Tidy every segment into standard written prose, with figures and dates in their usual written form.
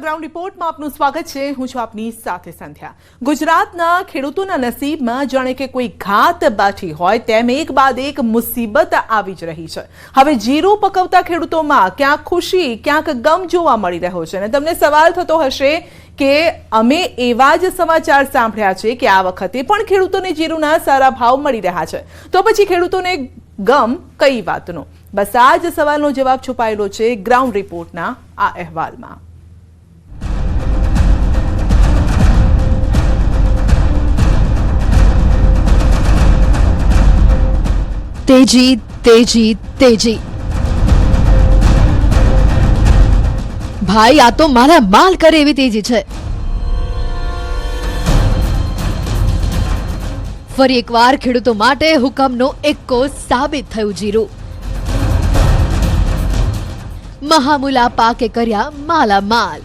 Ground રિપોર્ટમાં આપનું સ્વાગત છે। હું છું આપની સાથે સંધ્યા। ગુજરાતના ખેડૂતોના નસીબમાં જાણે કે કોઈ ઘાત બાઠી હોય તેમ એક બાદ એક મુસીબત આવી જ રહી છે। હવે જીરું પકવતા ખેડૂતોમાં ક્યાંક ખુશી ક્યાંક ગમ જોવા મળી રહ્યો છે અને તમને સવાલ થતો હશે કે અમે એવા જ સમાચાર સાંભળ્યા છે કે આ વખતે પણ ખેડૂતોને જીરુના સારા ભાવ મળી રહ્યા છે, તો પછી ખેડૂતોને ગમ કઈ વાતનો? બસ આ જ સવાલનો જવાબ છુપાયેલો છે ગ્રાઉન્ડ રિપોર્ટના આ અહેવાલમાં। તેજી તેજી તેજી ભાઈ, આ તો મારા માલ કરે એવી તેજી છે। ફરી એકવાર ખેડૂતો માટે હુકમનો એક્કો સાબિત થયું જીરું। મહામુલા પાકે કર્યા માલામાલ,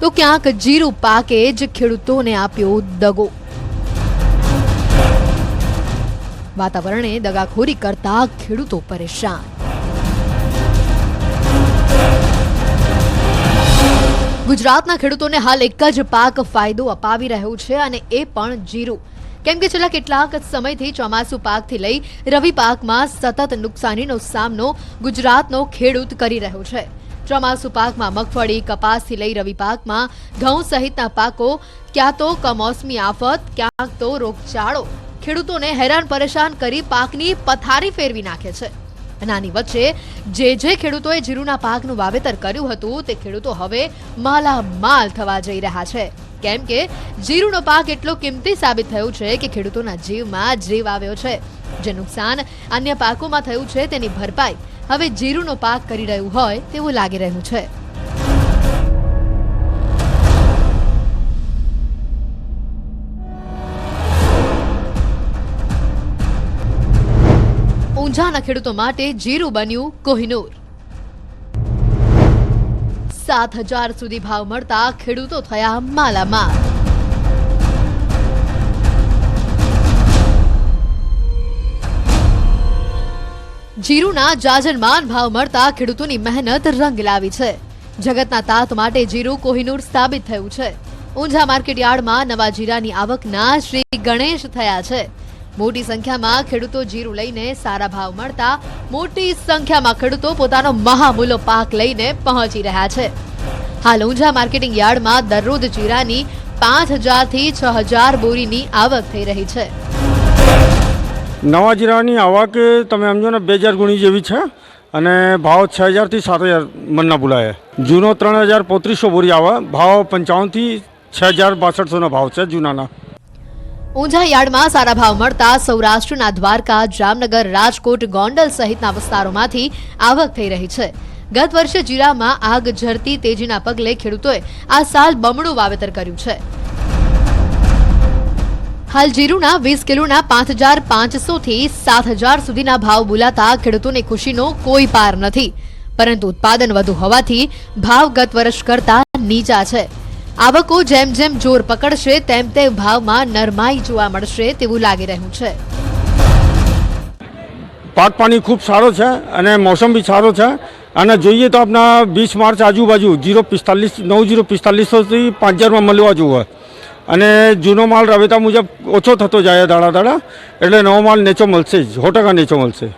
તો ક્યાંક જીરું પાકે જ ખેડૂતોને આપ્યો દગો। વાતાવરણે દગાખોરી કરતા ખેડૂતો પરેશાન। ગુજરાતના ખેડૂતોને હાલ એક જ પાક ફાયદો અપાવી રહ્યો છે અને એ પણ જીરું, કેમ કે છેલ્લા કેટલાક સમયથી ચોમાસુ પાકથી લઈ રવિ પાકમાં સતત નુકસાનીનો સામનો ગુજરાતનો ખેડૂત કરી રહ્યો છે। ચોમાસુ પાકમાં મગફળી, કપાસથી લઈ રવિ પાકમાં ઘઉં સહિતના પાકો ક્યાં તો કમોસમી આફત, ક્યાંક તો રોગચાળો ખેડૂતોને હેરાન પરેશાન કરી પાકની પથારી ફેરવી નાખે છે। અને આની વચ્ચે જે ખેડૂતોએ જીરુના પાકનું વાવેતર કર્યું હતું તે ખેડૂતો હવે માલામાલ થવા જઈ રહ્યા છે, કેમ કે જીરુનો પાક એટલો કિંમતી સાબિત થયો છે કે ખેડૂતોના જીવમાં જીવ આવ્યો છે। જે નુકસાન અન્ય પાકોમાં થયું છે તેની ભરપાઈ હવે જીરુનો પાક કરી રહ્યું હોય તેવું લાગી રહ્યું છે। ઊંઝાના ખેડૂતો માટે જીરું બન્યું કોહિનૂર। 7,000 સુધી ભાવ મળતા ખેડૂતો થયા માલામાલ। જીરુના જાજરમાન ભાવ મળતા ખેડૂતોની મહેનત રંગ લાવી છે। જગતના તાત માટે જીરું કોહિનૂર સાબિત થયું છે। ઊંઝા માર્કેટ યાર્ડમાં નવા જીરાની આવકના શ્રી ગણેશ થયા છે। મોટી સંખ્યામાં ખેડૂતો જીરું લઈને સારા ભાવ મળતા મોટી સંખ્યામાં ખેડૂતો પોતાનો મહામૂલો પાક લઈને પહોંચી રહ્યા છે। હાલ ઊંઝા માર્કેટિંગ યાર્ડમાં દરરોજ જીરાની 5,000 થી 6,000 બોરીની આવક થઈ રહી છે। નવા જીરાની આવક તમે સમજો ને 2,000 ગુણી જેવી છે અને ભાવ 6,000 થી 7,000 મનના બોલાય। જૂનો 3,035 બોરી આવે, ભાવ 55 થી 6,062 ભાવ છે જૂનાના। ઊંઝા યાર્ડમાં સારા ભાવ મળતા સૌરાષ્ટ્રના દ્વારકા, જામનગર, રાજકોટ, ગોંડલ સહિતના વિસ્તારોમાંથી આવક થઈ રહી છે। ગત વર્ષે જીરામાં આગ ઝરતી તેજીના પગલે ખેડૂતોએ આ સાલ બમણું વાવેતર કર્યું છે। હાલ જીરુના 20 કિલોના 5,500 થી 7,000 સુધીના ભાવ બોલાતા ખેડૂતોને ખુશીનો કોઈ પાર નથી, પરંતુ ઉત્પાદન વધુ હોવાથી ભાવ ગત વર્ષ કરતા નીચા છે। આવકો જેમ જેમ જોર પકડશે તેમ તેમ ભાવમાં નરમાઈ જોવા મળશે તેવું લાગી રહ્યું છે। પાક પાણી ખૂબ સારો છે અને મોસમ બી સારો છે અને જોઈએ તો આપણા 20 માર્ચ આજુબાજુ 9,045 થી 5,000માં મળવા જોઈએ અને જૂનો માલ રવેતા મુજબ ઓછો થતો જાય દાડા દાડા, એટલે નવો માલ નેચો મળશે જ, 100% નેચો મળશે।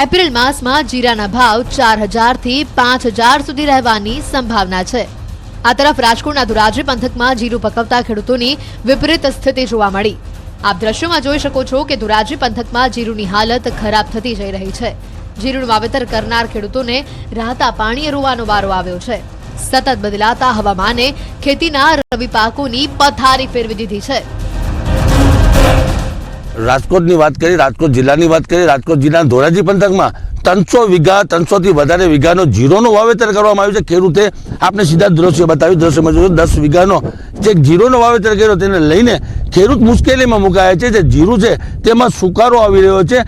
એપ્રિલ માસમાં જીરાના ભાવ 4,000 થી 5,000 સુધી રહેવાની સંભાવના છે। આ તરફ રાજકોટના ધોરાજી પંથકમાં જીરું પકવતા ખેડૂતોની વિપરીત સ્થિતિ જોવા મળી। આપ દ્રશ્યોમાં જોઈ શકો છો કે ધોરાજી પંથકમાં જીરુની હાલત ખરાબ થતી જઈ રહી છે। જીરુનું વાવેતર કરનાર ખેડૂતોને રાહતા પાણીએ રોવાનો વારો આવ્યો છે। સતત બદલાતા હવામાને ખેતીના રવિ પાકોની પથારી ફેરવી દીધી છે। રાજકોટની વાત કરીએ, રાજકોટ જિલ્લાની વાત કરીએ, રાજકોટ જિલ્લાના ધોરાજી પંથકમાં 300 વીઘા 300 થી વધારે વીઘાનો જીરોનો વાવેતર કરવામાં આવ્યું છે। ખેડૂતે આપણે સીધા દ્રશ્ય બતાવ્યું, દ્રશ્યમાં જોયું 10 વીઘાનો જે જીરોનો વાવેતર કર્યો તેને લઈને ખેડૂત મુશ્કેલીમાં મુકાયા છે। જે જીરું છે તેમાં સુકારો આવી રહ્યો છે।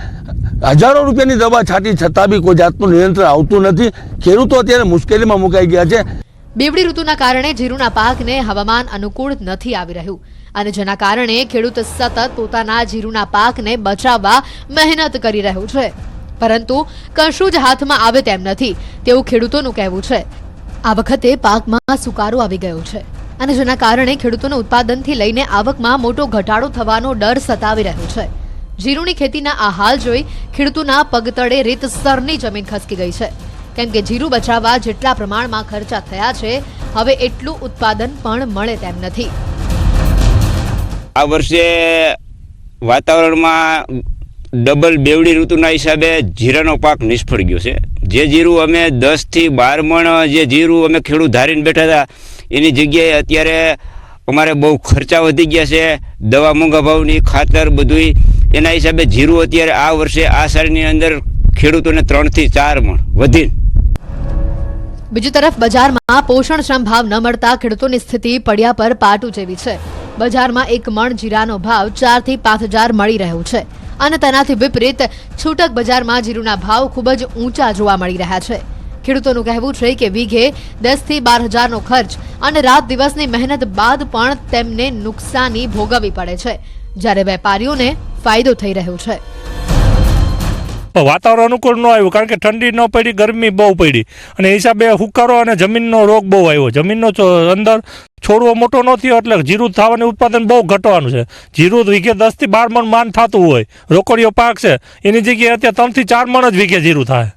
હજારો રૂપિયાની દવા છાંટી છતાં બી કોઈ જાતનું નિયંત્રણ આવતું નથી। ખેડૂતો અત્યારે મુશ્કેલીમાં મુકાઈ ગયા છે। બેવડી ઋતુના કારણે જીરુના પાકને હવામાન અનુકૂળ નથી આવી રહ્યું અને જેના કારણે ખેડૂત સતત પોતાના જીરુના પાકને બચાવવા મહેનત કરી રહ્યું છે। પરંતુ કશું જ હાથમાં આવે તેમ નથી તેવું ખેડૂતોનું કહેવું છે. આ વખતે પાકમાં સુકારો આવી ગયો છે અને જેના કારણે ખેડૂતોના ઉત્પાદનથી લઈને આવકમાં મોટો ઘટાડો થવાનો ડર સતાવી રહ્યો છે. જીરુની ખેતીના આ હાલ જોઈ ખેડૂતોના પગતળે રેતસરની જમીન ખસકી ગઈ છે, કેમ કે જીરું બચાવવા જેટલા પ્રમાણમાં ખર્ચા થયા છે હવે એટલું ઉત્પાદન પણ મળે તેમ નથી. આ વર્ષે વાતાવરણમાં ડબલ બેવડી ઋતુના હિસાબે જીરાનો પાક નિષ્ફળ ગયો છે. જે જીરું અમે 10 થી 12 મણ જે જીરું અમે ખેડૂત ધારીને બેઠા હતા એની જગ્યાએ અત્યારે અમારે બહુ ખર્ચા વધી ગયા છે. દવા મોંઘા ભાવની, ખાતર બધુંય, એના હિસાબે જીરું અત્યારે આ વર્ષે આ સાલની અંદર ખેડૂતોને 3 થી 4 મણ વધીને. બીજી તરફ બજારમાં પોષણક્ષમ ભાવ ન મળતા ખેડૂતોની સ્થિતિ પડ્યા પર પાટું જેવી છે. બજારમાં 1 મણ જીરાનો ભાવ 4 થી 5,000 મળી રહ્યો છે અને તેનાથી વિપરીત છૂટક બજારમાં જીરુના ભાવ ખૂબ જ ઊંચા જોવા મળી રહ્યા છે. ખેડૂતોનું કહેવું છે કે વીઘે 10 થી 12,000નો ખર્ચ અને રાત દિવસની મહેનત બાદ પણ તેમને નુકસાની ભોગવવી પડે છે, જ્યારે વેપારીઓને ફાયદો થઈ રહ્યો છે. વાતાવરણ અનુકૂળ ન આવ્યું, કારણ કે ઠંડી ન પડી, ગરમી બહુ પડી અને એ હિસાબે હુકારો અને જમીનનો રોગ બહુ આવ્યો. જમીનનો અંદર છોડવો મોટો ન થયો એટલે જીરું થવાનું ઉત્પાદન બહુ ઘટવાનું છે. જીરું વીઘે 10 થી 12 મણ માન થતું હોય, રોકડીયો પાક છે, એની જગ્યાએ અત્યારે 3 થી 4 મણ જ વીઘે જીરું થાય.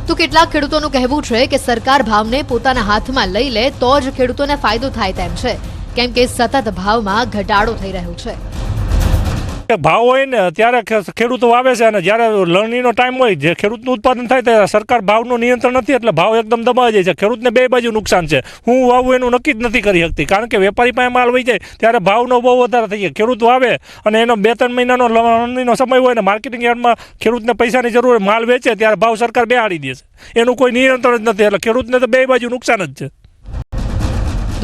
તો કેટલાક ખેડૂતોનું કહેવું છે કે સરકાર ભાવને પોતાના હાથમાં લઈ લે તો જ ખેડૂતોને ફાયદો થાય તેમ છે, કેમ કે સતત ભાવમાં ઘટાડો થઈ રહ્યો છે. ભાવ હોય ને ત્યારે ખેડૂતો વાવે છે અને જ્યારે લણણીનો ટાઈમ હોય, જે ખેડૂતનું ઉત્પાદન થાય ત્યારે સરકાર ભાવનું નિયંત્રણ નથી એટલે ભાવ એકદમ દબાઈ જાય છે. ખેડૂતને બે બાજુ નુકસાન છે. હું વાવું એનું નક્કી જ નથી કરી શકતી, કારણ કે વેપારી પાસે માલ વહી જાય ત્યારે ભાવનો બહુ વધારે થઈ જાય. ખેડૂત વાવે અને એનો 2-3 મહિનાનો લણણીનો સમય હોય ને માર્કેટિંગ યાર્ડમાં ખેડૂતને પૈસાની જરૂર હોય, માલ વેચે ત્યારે ભાવ સરકાર બેહાડી દે છે. એનું કોઈ નિયંત્રણ જ નથી એટલે ખેડૂતને તો બે બાજુ નુકસાન જ છે.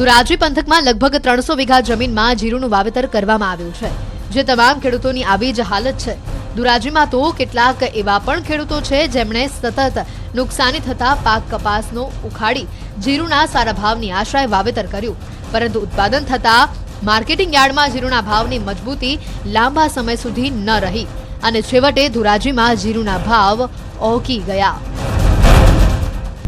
ધોરાજી પંથકમાં લગભગ 300 વીઘા જમીનમાં જીરુનું વાવેતર કરવામાં આવ્યું છે, જે તમામ ખેડૂતોની આવી જ હાલત છે. ધોરાજીમાં તો કેટલાક એવા પણ ખેડૂતો છે જેમણે સતત નુકસાની થતા પાક કપાસનો ઉખાડી જીરુના સારા ભાવની આશાએ વાવેતર કર્યું, પરંતુ ઉત્પાદન થતા માર્કેટિંગ યાર્ડમાં જીરુના ભાવની મજબૂતી લાંબા સમય સુધી ન રહી અને છેવટે ધોરાજીમાં જીરુના ભાવ ઓકી ગયા.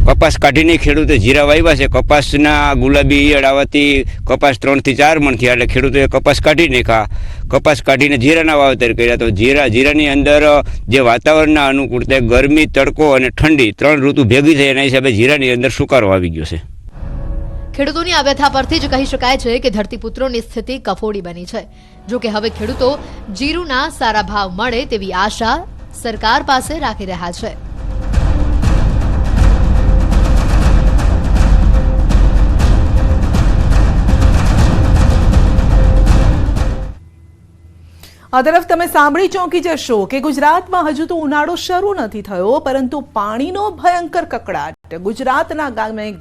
કપાસ કાઢીને ખેડૂતે જીરા વાવ્યા છે. કપાસના ગુલાબી ઈયળ આવવાથી કપાસ 3 થી 4 મણ થયા એટલે ખેડૂતોએ કપાસ કાઢી નાખ્યા. કપાસ કાઢીને જીરાના વાવેતર કર્યા. તો જીરાની અંદર જે વાતાવરણના અનુકૂળતા, ગરમી, તડકો અને ઠંડી 3 ઋતુ ભેગી થઈ એના હિસાબે જીરાની અંદર સુકારો આવી ગયો છે. ખેડૂતોની આ વ્યથા પરથી જ કહી શકાય છે કે ધરતીપુત્રોની સ્થિતિ કફોડી બની છે. જો કે હવે ખેડૂતો જીરુના સારા ભાવ મળે તેવી આશા સરકાર પાસે રાખી રહ્યા છે. આ તરફ તમે સાંભળી ચોંકી જશો કે ગુજરાતમાં હજુ તો ઉનાળો શરૂ નથી થયો, પરંતુ પાણીનો ભયંકર કકળાટ ગુજરાતના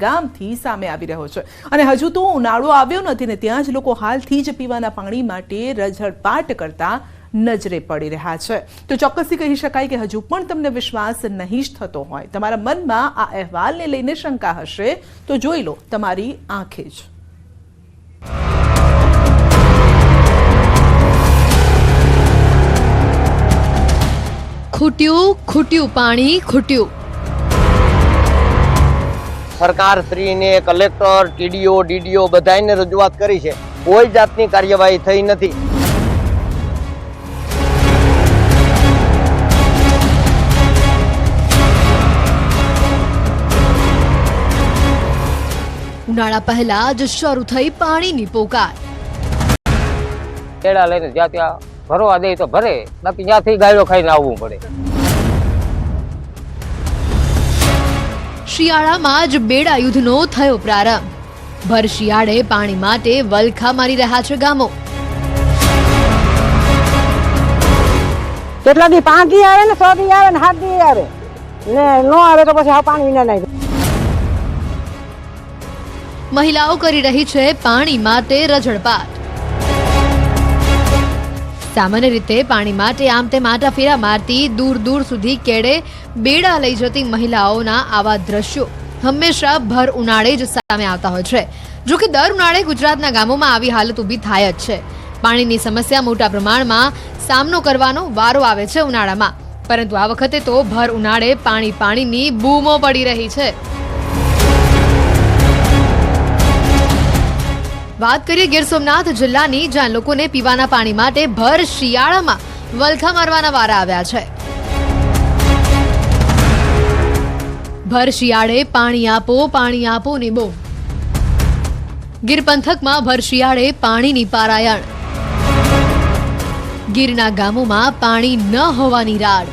ગામથી સામે આવી રહ્યો છે અને હજુ તો ઉનાળો આવ્યો નથી ને ત્યાં જ લોકો હાલથી જ પીવાના પાણી માટે રઝળપાટ કરતા નજરે પડી રહ્યા છે. તો ચોક્કસથી કહી શકાય કે હજુ પણ તમને વિશ્વાસ નહીં જ થતો હોય, તમારા મનમાં આ અહેવાલને લઈને શંકા હશે તો જોઈ લો તમારી આંખે જ. ખૂટ્યું પાણી ખૂટ્યું. સરકાર શ્રીને, કલેક્ટર, ટીડીઓ, ડીડીઓ બધાને રજૂઆત કરી છે, કોઈ જાતની કાર્યવાહી થઈ નથી. ઉનાળા પહેલા જ શરૂ થઈ પાણીની પોકાર. કેળા લઈને જ્યાં ત્યાં ભરવા દે તો ભરે, બાકી જ્યાંથી ગાયો ખાઈને આવવું પડે. શિયાળામાં જ બેડા યુદ્ધનો થયો પ્રારંભ. ભર શિયાળે પાણી માટે વલખા મારી રહ્યા છે ગામો. કેટલા દી 5 દી આવે ને 6 દી આવે ને 7 દી આવે ને નો આવે તો પછી આ પાણી વિના નહીં. મહિલાઓ કરી રહી છે પાણી માટે રઝળપાટ. સામાન્ય રીતે પાણી માટે આમ તેમ આટા ફેરા મારતી દૂર દૂર સુધી કેડે બેડા લઈ જતી મહિલાઓના આવા દ્રશ્યો હંમેશા ભર ઉનાળે જ સામે આવતા હોય છે. જો કે દર ઉનાળે ગુજરાતના ગામોમાં આવી હાલત ઊભી થાય જ છે. પાણીની સમસ્યા મોટા પ્રમાણમાં સામનો કરવાનો વારો આવે છે ઉનાળામાં. પરંતુ આ વખતે તો ભર ઉનાળે પાણીની બૂમો પડી રહી છે. વાત કરીએ ગીર સોમનાથ જિલ્લાની, જ્યાં લોકોને પીવાના પાણી માટે ભર શિયાળામાં વલખા મારવાના વારા આવ્યા છે. ભર શિયાળે પાણી આપોની બૂમ. ગીર પંથકમાં ભર શિયાળે પાણીની પારાયણ. ગીરના ગામોમાં પાણી ન હોવાની રાડ.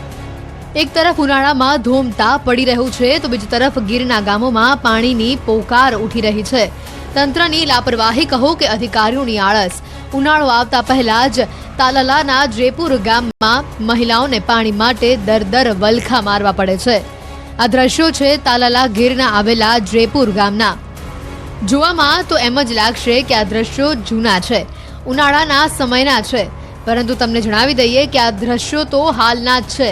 એક તરફ ઉનાળામાં ધોમતાપ પડી રહ્યું છે તો બીજી તરફ ગીરના ગામોમાં પાણીની પોકાર ઉઠી રહી છે. તંત્રની લાપરવાહી કહો કે અધિકારીઓની આળસ. ઉનાળો આવતા પહેલા જ તાલાલાના જેપુર ગામમાં મહિલાઓને પાણી માટે દર વલખા મારવા પડે છે. આ દ્રશ્યો છે તાલાલા ગીરના આવેલા જેપુર ગામના. જોવામાં તો એમ જ લાગશે કે આ દ્રશ્યો જૂના છે, ઉનાળાના સમયના છે, પરંતુ તમને જણાવી દઈએ કે આ દ્રશ્યો તો હાલના જ છે.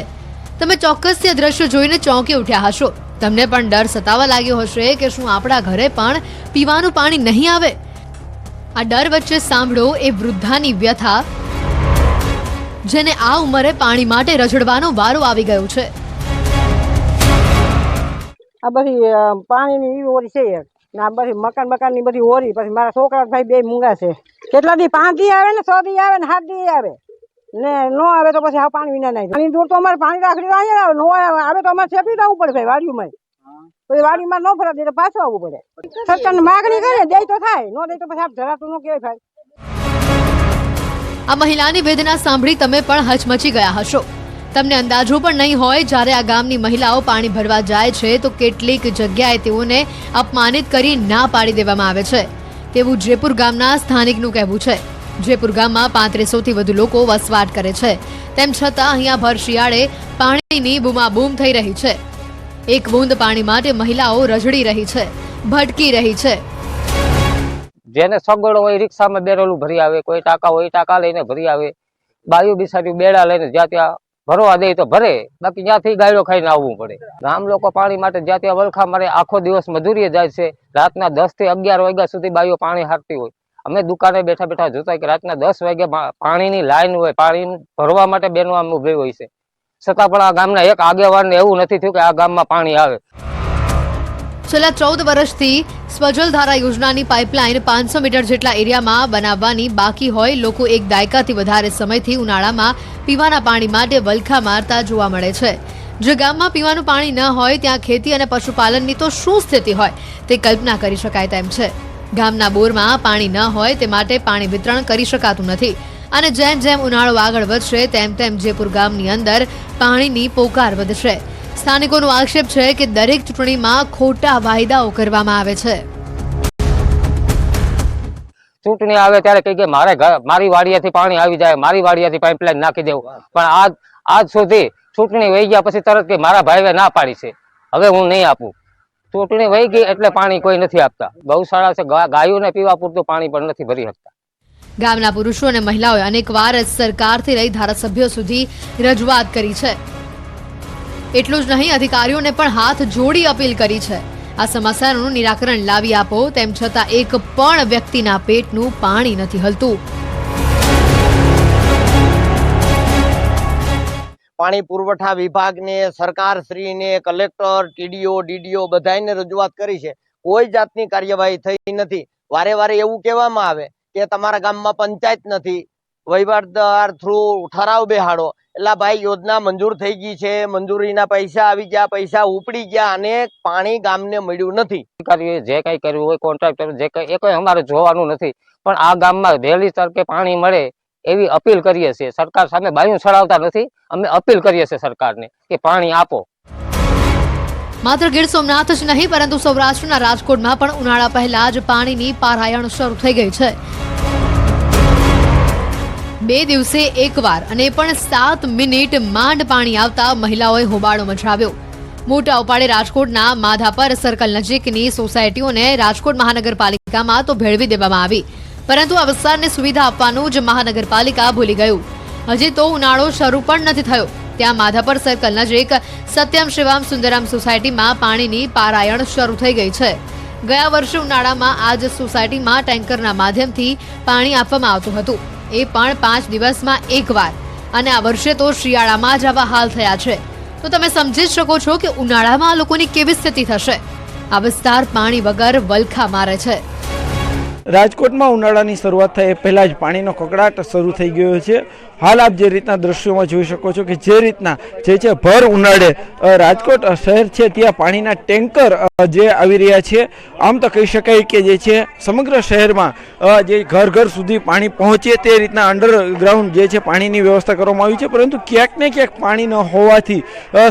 તમે ચોક્કસથી આ દ્રશ્યો જોઈને ચોંકી ઉઠ્યા હશો. તમને પણ ડર સતાવા લાગ્યો હશે કે શું આપણા ઘરે પણ પીવાનું પાણી નહીં આવે. આ ડર વચ્ચે સાંભળો એ વૃદ્ધાની વ્યથા, જેને આ ઉંમરે પાણી માટે રઝળવાનો વારો આવી ગયો છે. આ બધી પાણીની એવી ઓરી છે ને આ બધી મકાનની બધી ઓરી. પછી મારા છોકરા ભાઈ 2 મૂંગા છે. કેટલા દી 5 દી આવે ને 6 દી આવે ને 7 દી આવે ને નો આવે તો પછી આ પાણી વિના નહીં. પાણી દૂર તો અમારે પાણી રાખડી અહીંયા આવે, નો આવે તો અમારે સેપી જવું પડે ભાઈ વાડીમાં. પછી વાડીમાં ન ફરવા દે તો પાછું આવવું પડે. સરકારને માગણી કરે દે તો થાય, નો દે તો પછી આપ ધરાતું ન કહેવાય ભાઈ. આ મહિલાની વેદના સાંભળી તમે પણ હચમચી ગયા હશો. તમને અંદાજો પણ નહીં હોય, જ્યારે આ ગામની મહિલાઓ પાણી ભરવા જાય છે તો કેટલીક જગ્યાએ તેઓને અપમાનિત કરી ના પાડી દેવામાં આવે છે તેવું જેપુર ગામના સ્થાનિકનું કહેવું છે. જેપુર ગામમાં 3500થી વધુ લોકો વસવાટ કરે છે. તેમ છતાં અહીંયા ભર શિયાળે પાણીની બૂમાબૂમ થઈ રહી છે. એક બૂંદ પાણી માટે મહિલાઓ રઝળી રહી છે, ભટકી રહી છે. જેને સગવડ હોય રિક્ષામાં બેરેલું ભરી આવે, કોઈ ટાંકા હોય ટાંકા લઈને ભરી આવે, બાયું બિસારી બેડા લઈને જ્યાં ત્યાં ભરવા દે તો ભરે, બાકી જ્યાંથી ગાયડો ખાઈને આવવું પડે. ગામ લોકો પાણી માટે જ્યાં ત્યાં વલખા મારે આખો દિવસ મજૂરીએ જાય છે. રાતના 10 થી 11 વાગ્યા સુધી બાઈઓ પાણી હારતી હોય. અમે દુકાને બેઠા બેઠા જોતા કે રાતના 10 વાગ્યા પાણીની લાઈન હોય, પાણી ભરવા માટે બેનો આમ ઉભી હોય છે. છતાં પણ આ ગામના એક આગેવાનને એવું નથી થયું કે આ ગામમાં પાણી આવે. છેલ્લા 14 વર્ષથી સ્વજલ ધારા યોજનાની પાઇપલાઇન 500 મીટર જેટલા એરિયામાં બનાવવાની બાકી હોય. લોકો એક દાયકાથી વધારે સમયથી ઉનાળામાં પીવાના પાણી માટે વલખા મારતા જોવા મળે છે. જે ગામમાં પીવાનું પાણી ન હોય ત્યાં ખેતી અને પશુપાલનની તો શું સ્થિતિ હોય તે કલ્પના કરી શકાય તેમ છે. ગામના બોરમાં પાણી ન હોય તે માટે પાણી વિતરણ કરી શકાતું નથી. અને જેમ જેમ ઉનાળો આગળ વધશે તેમ જેપુર ગામની અંદર પાણીની પોકાર વધશે. સ્થાનિકોનો આક્ષેપ છે કે દરેક ચૂંટણીમાં ખોટા વાયદાઓ કરવામાં આવે છે. ચૂંટણી આવે ત્યારે કહી કે મારી વાડિયાથી પાણી આવી જાય, મારી વાડિયાથી પાઇપલાઇન નાખી દેવું, પણ આજ સુધી ચૂંટણી વહી ગયા પછી તરત કે મારા ભાઈએ ના પાડી છે, હવે હું નહીં આપું. ચૂંટણી વહી ગઈ એટલે પાણી કોઈ નથી આપતા. ગૌશાળા છે, ગાયોને પીવા પૂરતું પાણી પણ નથી ભરી શકતા. ગામના પુરુષો અને મહિલાઓએ અનેકવાર સરકારથી લઈ ધારાસભ્યો સુધી રજૂઆત કરી છે. એટલું જ નહીં, અધિકારીઓને પણ હાથ જોડી અપીલ કરી છે. આ સમસ્યાનું નિરાકરણ લાવી આપો, તેમ છતાં એક પણ વ્યક્તિના પેટનું પાણી નથી હલતું. પાણી પુરવઠા વિભાગને, સરકારશ્રીને, કલેક્ટર, ટીડીઓ, ડીડીઓ બધાને રજૂઆત કરી છે. કોઈ જાતની કાર્યવાહી થઈ નથી. વારે વારે એવું કહેવામાં આવે કે તમારા ગામમાં પંચાયત નથી, વહીવટદાર થ્રુ ઠરાવ બેહાડો. એટલે ભાઈ યોજના મંજૂર થઈ ગઈ છે, મંજૂરીના પૈસા આવી ગયા, પૈસા ઉપડી ગયા અને પાણી ગામને મળ્યું નથી. જે કઈ કર્યું હોય કોન્ટ્રાક્ટર જે કઈ એ કોઈ અમારે જોવાનું નથી, પણ આ ગામમાં વહેલી તરકે પાણી મળે એવી અપીલ કરીએ છીએ. સરકાર સામે બાયું ચડાવતા નથી, અમે અપીલ કરીએ છીએ સરકારને કે પાણી આપો. માત્ર ગીર સોમનાથ જ નહીં પરંતુ સૌરાષ્ટ્રના રાજકોટમાં પણ ઉનાળા પહેલા જ પાણીની પારાયણ શરૂ થઈ ગઈ છે. 2 દિવસે એકવાર અને પણ 7 મિનિટ માંડ પાણી આવતા મહિલાઓએ હોબાળો મચાવ્યો. મોટા ઉપાડે રાજકોટના માધાપર સર્કલ નજીકની સોસાયટીઓને રાજકોટ મહાનગરપાલિકામાં તો ભેળવી દેવામાં આવી, પરંતુ આ વિસ્તારને સુવિધા આપવાનું જ મહાનગરપાલિકા ભૂલી ગયું. હજી તો ઉનાળો શરૂ પણ નથી થયો ત્યાં માધાપર સર્કલ નજીક સત્યમ શિવામ સુંદરમ સોસાયટીમાં પાણીની પારાયણ શરૂ થઈ ગઈ છે. ગયા વર્ષે ઉનાળામાં આ જ સોસાયટીમાં ટેન્કરના માધ્યમથી પાણી આપવામાં આવતું હતું, એ પણ 5 દિવસમાં એકવાર. અને આ વર્ષે તો શિયાળામાં જ આવા હાલ થયા છે, તો તમે સમજી જ શકો છો કે ઉનાળામાં આ લોકોની કેવી સ્થિતિ થશે. આ વિસ્તાર પાણી વગર વલખા મારે છે. રાજકોટમાં ઉનાળાની શરૂઆત થાય એ પહેલાં જ પાણીનો કકળાટ શરૂ થઈ ગયો છે. હાલ આપ જે રીતના દ્રશ્યોમાં જોઈ શકો છો કે જે રીતના જે છે ભર ઉનાળે રાજકોટ શહેર છે ત્યાં પાણીના ટેન્કર જે આવી રહ્યા છે. આમ તો કહી શકાય કે જે છે સમગ્ર શહેરમાં જે ઘર ઘર સુધી પાણી પહોંચે તે રીતના અંડરગ્રાઉન્ડ જે છે પાણીની વ્યવસ્થા કરવામાં આવી છે, પરંતુ ક્યાંક ને ક્યાંક પાણી ન હોવાથી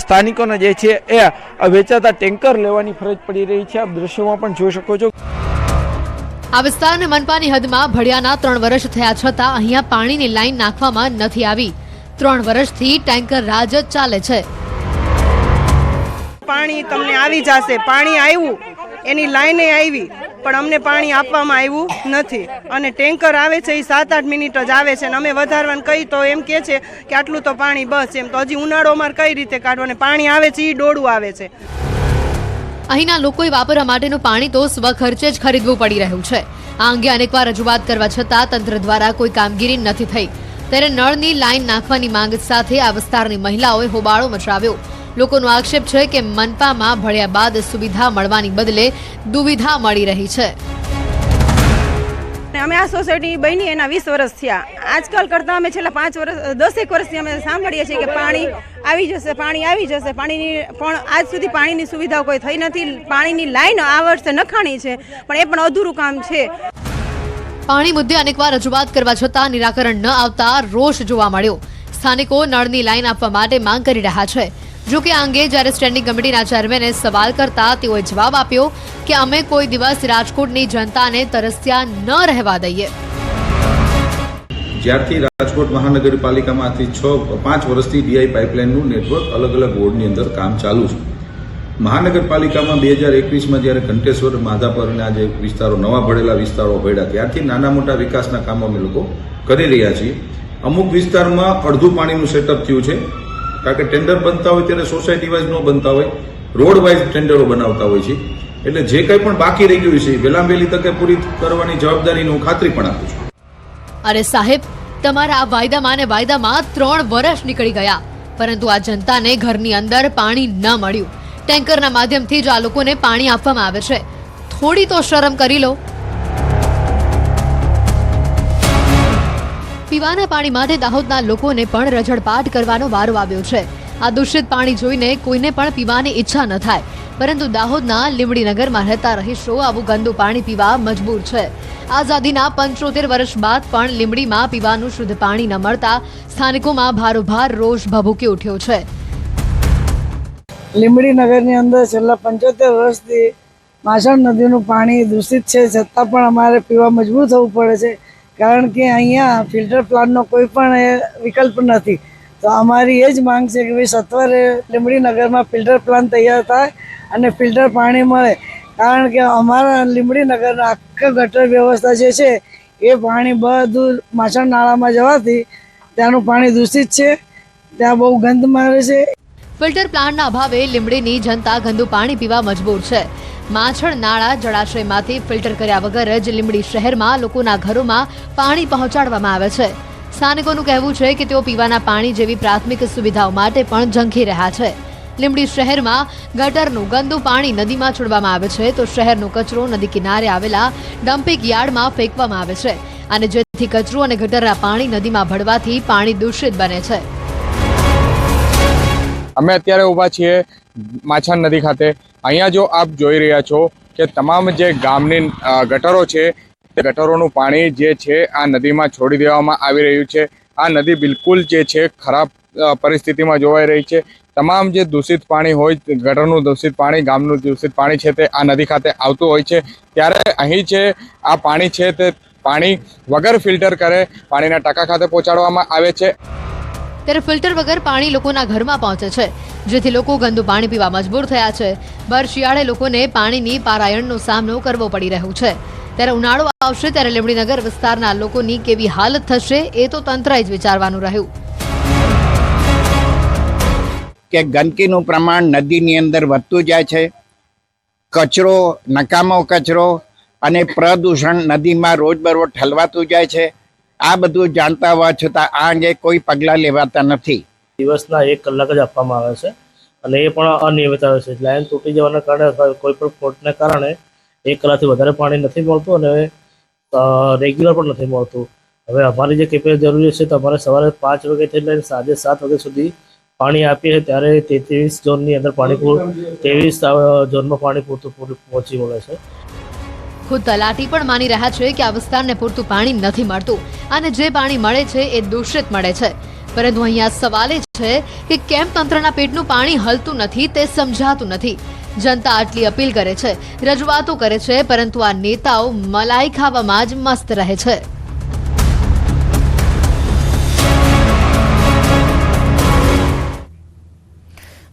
સ્થાનિકોને જે છે એ વેચાતા ટેન્કર લેવાની ફરજ પડી રહી છે. આપ દ્રશ્યોમાં પણ જોઈ શકો છો. આ વિસ્તારને મનપાની હદમાં ભળિયાના 3 વર્ષ થયા છતાં અહીંયા પાણીની લાઈન નાખવામાં નથી આવી. 3 વર્ષથી ટેન્કર રાજ જ ચાલે છે. પાણી તમને આવી જશે, પાણી આવ્યું, એની લાઈને આવી, પણ અમને પાણી આપવામાં આવ્યું નથી. અને ટેન્કર આવે છે એ 7-8 મિનિટ જ આવે છે, અને અમે વધારવાનું કહી તો એમ કહે છે કે આટલું તો પાણી બસ. એમ તો હજી ઉનાળો અમારે કઈ રીતે કાઢવો, અને પાણી આવે છે એ ડોળું આવે છે. અહીંના લોકોએ વાપરવા માટેનું પાણી તો સ્વખર્ચે જ ખરીદવું પડી રહ્યું છે. આ અંગે અનેકવાર રજૂઆત કરવા છતાં તંત્ર દ્વારા કોઈ કામગીરી નથી થઈ. ત્યારે નળની લાઈન નાખવાની માંગ સાથે આ વિસ્તારની મહિલાઓએ હોબાળો મચાવ્યો. લોકોનો આક્ષેપ છે કે મનપામાં ભળ્યા બાદ સુવિધા મળવાની બદલે દુવિધા મળી રહી છે. અમે આ સોસાયટી બની એના 20 વર્ષ થયા. આજકાલ કરતાં અમે છેલ્લા 5 વર્ષ 10 વર્ષથી અમે સાંભળીએ છીએ કે પાણી આવી જશે, પાણી આવી જશે. પાણીની પણ આજ સુધી પાણીની સુવિધા કોઈ થઈ નથી. પાણીની લાઈન આ વર્ષે નખાણી છે, પણ એ પણ અધૂરું કામ છે. પાણી મુદ્દે અનેકવાર રજૂઆત કરવા છતાં નિરાકરણ ન આવતા રોષ જોવા મળ્યો. સ્થાનિકો નળની લાઈન આપવા માટે માંગ કરી રહ્યા છે. જો કે આ અંગે જ્યારે સ્ટેન્ડિંગ કમિટીના ચેરમેને સવાલ કરતા તેઓએ જવાબ આપ્યો કે અમે કોઈ દિવસ રાજકોટની જનતાને તરસ્યા ન રહેવા દઈએ. જ્યારથી રાજકોટ મહાનગરપાલિકામાંથી 5 વર્ષથી ડીઆઈ પાઇપલાઇનનું નેટવર્ક અલગ અલગ વોર્ડની અંદર કામ ચાલુ છે. મહાનગરપાલિકામાં 2021માં જ્યારે ઘંટેશ્વર, માધાપર અને આ જે વિસ્તારો નવા ભળેલા વિસ્તારો ભળ્યા ત્યારથી નાના મોટા વિકાસના કામો અમે લોકો કરી રહ્યા છીએ. અમુક વિસ્તારમાં અડધું પાણીનું સેટઅપ થયું છે, કારણ કે ટેન્ડર બનતા હોય ત્યારે સોસાયટી વાઇઝ ન બનતા હોય, રોડ વાઇઝ ટેન્ડરો બનાવતા હોય છે. એટલે જે કંઈ પણ બાકી રહી ગયું છે વહેલા વહેલી તકે પૂરી કરવાની જવાબદારીની હું ખાતરી પણ આપું છું. અરે સાહેબ, તમારા આ વાયદામાં 3 વર્ષ નીકળી ગયા, પરંતુ આ જનતાને ઘરની અંદર પાણી ન મળ્યું. ટેન્કરના માધ્યમથી જ આ લોકોને પાણી આપવામાં આવે છે. થોડી તો શરમ કરી લો. પીવાના પાણી માટે દાહોદના લોકોને પણ રઝળપાટ કરવાનો વારો આવ્યો છે. આ દૂષિત પાણી જોઈને કોઈને પણ પીવાની ઈચ્છા ન થાય, પરંતુ દાહોદના લીંબડીનગરમાં રહેતા રહીશો આવું ગંદુ પાણી પીવા મજબૂર છે. આઝાદીના 75 વર્ષ બાદ પણ લીંબડીમાં પીવાનું શુદ્ધ પાણી ન મળતા સ્થાનિકોમાં ભારોભાર રોષ ભભૂકી ઉઠ્યો છે. લીંબડી નગરની અંદર છેલ્લા 75 વર્ષથી માછણ નદીનું પાણી દૂષિત છે, છતાં પણ અમારે પીવા મજબૂર થવું પડે છે, કારણ કે અહીંયા ફિલ્ટર પ્લાન્ટનો કોઈ પણ વિકલ્પ નથી. તો અમારી એ જ માંગ છે કે ભાઈ સત્વરે લીંબડી નગરમાં ફિલ્ટર પ્લાન્ટ તૈયાર થાય અને ફિલ્ટર પાણી મળે, કારણ કે અમારા લીંબડી નગરના આખા ગટર વ્યવસ્થા જે છે એ પાણી બધું માછણ નાળામાં જવાથી ત્યાંનું પાણી દૂષિત છે, ત્યાં બહુ ગંધ મારે છે. ફિલ્ટર પ્લાન્ટના અભાવે લીંબડીની જનતા ગંદુ પાણી પીવા મજબૂર છે. માછણ નાળા જળાશયમાંથી ફિલ્ટર કર્યા વગર જ લીંબડી શહેરમાં લોકોના ઘરોમાં પાણી પહોંચાડવામાં આવે છે. સ્થાનિકોનું કહેવું છે કે તેઓ પીવાના પાણી જેવી પ્રાથમિક સુવિધાઓ માટે પણ ઝંખી રહ્યા છે. લીંબડી શહેરમાં ગટરનું ગંદુ પાણી નદીમાં છોડવામાં આવે છે, તો શહેરનો કચરો નદી કિનારે આવેલા ડમ્પિંગ યાર્ડમાં ફેંકવામાં આવે છે, અને જેથી કચરો અને ગટરના પાણી નદીમાં ભળવાથી પાણી દૂષિત બને છે. અમે અત્યારે ઊભા છીએ માછણ નદી ખાતે. અહીંયા જો આપ જોઈ રહ્યા છો કે તમામ જે ગામની ગટરો છે તે ગટરોનું પાણી જે છે આ નદીમાં છોડી દેવામાં આવી રહ્યું છે. આ નદી બિલકુલ જે છે ખરાબ પરિસ્થિતિમાં જોવાઈ રહી છે. તમામ જે દૂષિત પાણી હોય, ગટરનું દૂષિત પાણી, ગામનું દૂષિત પાણી છે તે આ નદી ખાતે આવતું હોય છે. ત્યારે અહીં છે આ પાણી છે તે પાણી વગર ફિલ્ટર કરે પાણીના ટાંકા ખાતે પહોંચાડવામાં આવે છે. ત્યારે ફિલ્ટર વગર પાણી લોકોના ઘરમાં પહોંચે છે, જેથી લોકો ગંદુ પાણી પીવા મજબૂર થયા છે. ભર શિયાળે લોકોને પાણીની પારાયણનો સામનો કરવો પડી રહ્યો છે. ત્યારે ઉનાળો આવશે ત્યારે લીંબડીનગર વિસ્તારના લોકોની કેવી હાલત થશે એ તો તંત્રએ જ વિચારવાનું રહ્યું. કે ગંદકીનું પ્રમાણ નદીની અંદર વધતું જાય છે. કચરો, નકામો કચરો અને પ્રદૂષણ નદીમાં રોજબરોજ ઠલવાતું જાય છે. આ બધું જાણતા હોવા છતાં આ અંગે કોઈ પગલાં લેવાતા નથી. દિવસના 1 કલાક જ આપવામાં આવે છે અને એ પણ અનિયમિત આવે છે. લાઈન તૂટી જવાના કારણે કોઈ પણ ફોલ્ટને કારણે 1 કલાકથી વધારે પાણી નથી મળતું અને રેગ્યુલર પણ નથી મળતું. હવે અમારી જે કેપેસિટી જરૂરી છે તો અમારે સવારે 5 વાગ્યાથી લઈને સાંજે 7 વાગ્યા સુધી પાણી આપીએ ત્યારે 33 ઝોનની અંદર પાણી 23 ઝોનમાં પાણી પૂરતું પહોંચી વળે છે. ખુદ તલાટી પણ માની રહ્યા છે કે આ વિસ્તારને પૂરતું પાણી નથી મળતું અને જે પાણી મળે છે એ દૂષિત મળે છે. પરંતુ અહીંયા સવાલ એ છે કે કેમ તંત્રના પેટનું પાણી હલતું નથી તે સમજાતું નથી. જનતા આટલી અપીલ કરે છે, રજૂઆતો કરે છે, પરંતુ આ નેતાઓ મલાઈ ખાવામાં જ મસ્ત રહે છે.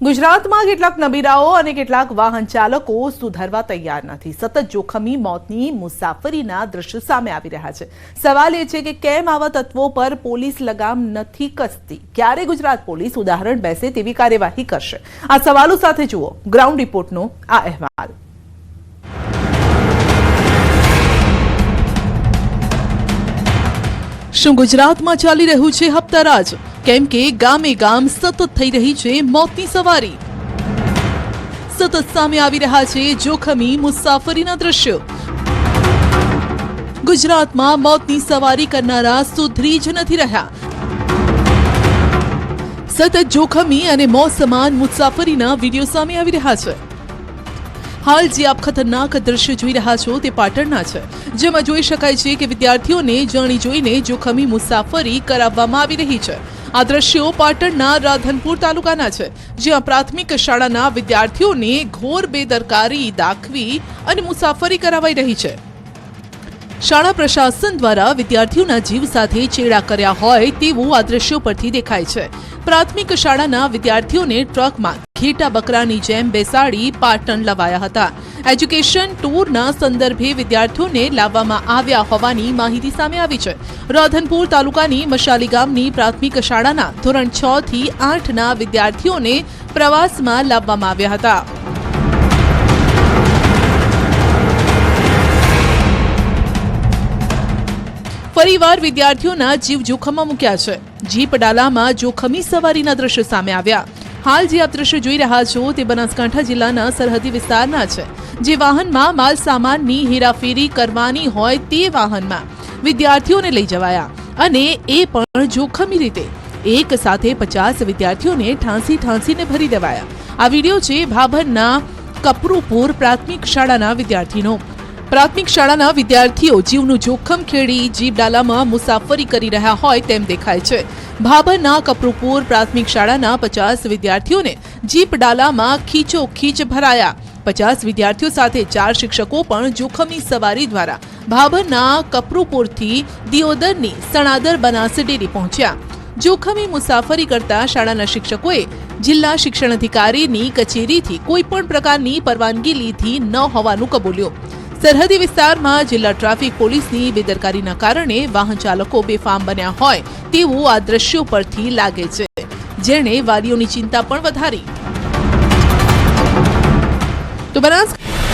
ગુજરાતમાં કેટલાક નબીરાઓ અને કેટલાક વાહન ચાલકો સુધરવા તૈયાર નથી. સતત જોખમી મોતની મુસાફરીના દ્રશ્યો સામે આવી રહ્યા છે. સવાલ એ છે કે કેમ આવા તત્વો પર પોલીસ લગામ નથી કસતી? ક્યારે ગુજરાત પોલીસ ઉદાહરણ બેસે તેવી કાર્યવાહી કરશે? આ સવાલો સાથે જુઓ ગ્રાઉન્ડ રિપોર્ટનો આ અહેવાલ. શું ગુજરાતમાં ચાલી રહ્યું છે હપ્તારાજ? કેમ કે ગામે ગામ સતત થઈ રહી છે મોતની સવારી. સતત સામે આવી રહ્યા છે જોખમી મુસાફરીના દ્રશ્યો. ગુજરાતમાં મોતની સવારી કરનારા સુધરી જ નથી રહ્યા. સતત જોખમી અને મોત સમાન મુસાફરીના વિડીયો સામે આવી રહ્યા છે. હાલ જે આપ ખતરનાક દ્રશ્ય જોઈ રહ્યા છો તે પાટણના છે, જેમાં જોઈ શકાય છે કે વિદ્યાર્થીઓને જાણી જોઈને જોખમી મુસાફરી કરાવવામાં આવી રહી છે. આ દ્રશ્યો પાટણના રાધનપુર તાલુકાના છે, જ્યાં પ્રાથમિક શાળાના વિદ્યાર્થીઓને ઘોર બેદરકારી દાખવી અને મુસાફરી કરાવાઈ રહી છે. શાળા પ્રશાસન દ્વારા વિદ્યાર્થીઓના જીવ સાથે ચેડા કર્યા હોય તેવું આ દ્રશ્યો પરથી દેખાય છે. પ્રાથમિક શાળાના વિદ્યાર્થીઓને ટ્રકમાં ઘેટા બકરાની જેમ બેસાડી પાટણ લવાયા હતા. એજ્યુકેશન ટૂરના સંદર્ભે વિદ્યાર્થીઓને લાવવામાં આવ્યા હોવાની માહિતી સામે આવી છે. રાધનપુર તાલુકાની મશાલી ગામની પ્રાથમિક શાળાના ધોરણ 6 થી 8ના વિદ્યાર્થીઓને પ્રવાસમાં લાવવામાં આવ્યા હતા. ફરીવાર વિદ્યાર્થીઓના જીવ જોખમમાં મૂક્યા છે. જીપ ડાલામાં જોખમી સવારીના દ્રશ્યો સામે આવ્યા. હાલ જે આપ દ્રશ્યો જોઈ રહ્યા છો તે બનાસકાંઠા જિલ્લાના સરહદી વિસ્તારના છે, જે વાહનમાં માલ સામાનની હેરાફેરી કરવાની હોય તે વાહનમાં વિદ્યાર્થીઓને લઈ જવાયા અને એ પણ જોખમી રીતે. એક સાથે 50 વિદ્યાર્થીઓને ઠાંસીને ભરી દેવાયા. આ વિડીયો છે ભાભરના કપરૂપુર પ્રાથમિક શાળાના વિદ્યાર્થીનો. પ્રાથમિક શાળાના વિદ્યાર્થીઓ જીવનું જોખમ ખેડી જીપ ડાલામાં મુસાફરી કરી રહ્યા હોય તેમ દેખાય છે. ભાભરના કપરૂપુર પ્રાથમિક શાળાના 50 વિદ્યાર્થીઓને જીપ ડાલામાં ખીચોખીચ ભરાયા. 50 વિદ્યાર્થીઓ સાથે 4 શિક્ષકો પણ જોખમી સવારી દ્વારા ભાભરના કપરૂપુરથી દિયોદરની સણાદર બનાસ ડેરી પહોંચ્યા. જોખમી મુસાફરી કરતા શાળાના શિક્ષકોએ જિલ્લા શિક્ષણ અધિકારીની કચેરીથી કોઈપણ પ્રકારની પરવાનગી લીધી ન હોવાનું કબૂલ્યું. સરહદી વિસ્તારમાં જિલ્લા ટ્રાફિક પોલીસની બેદરકારીના કારણે વાહન ચાલકો બેફામ બન્યા હોય તેવું આ દ્રશ્યો પરથી લાગે છે, જેણે વાલીઓની ચિંતા પણ વધારી. તો બનાસકાંઠા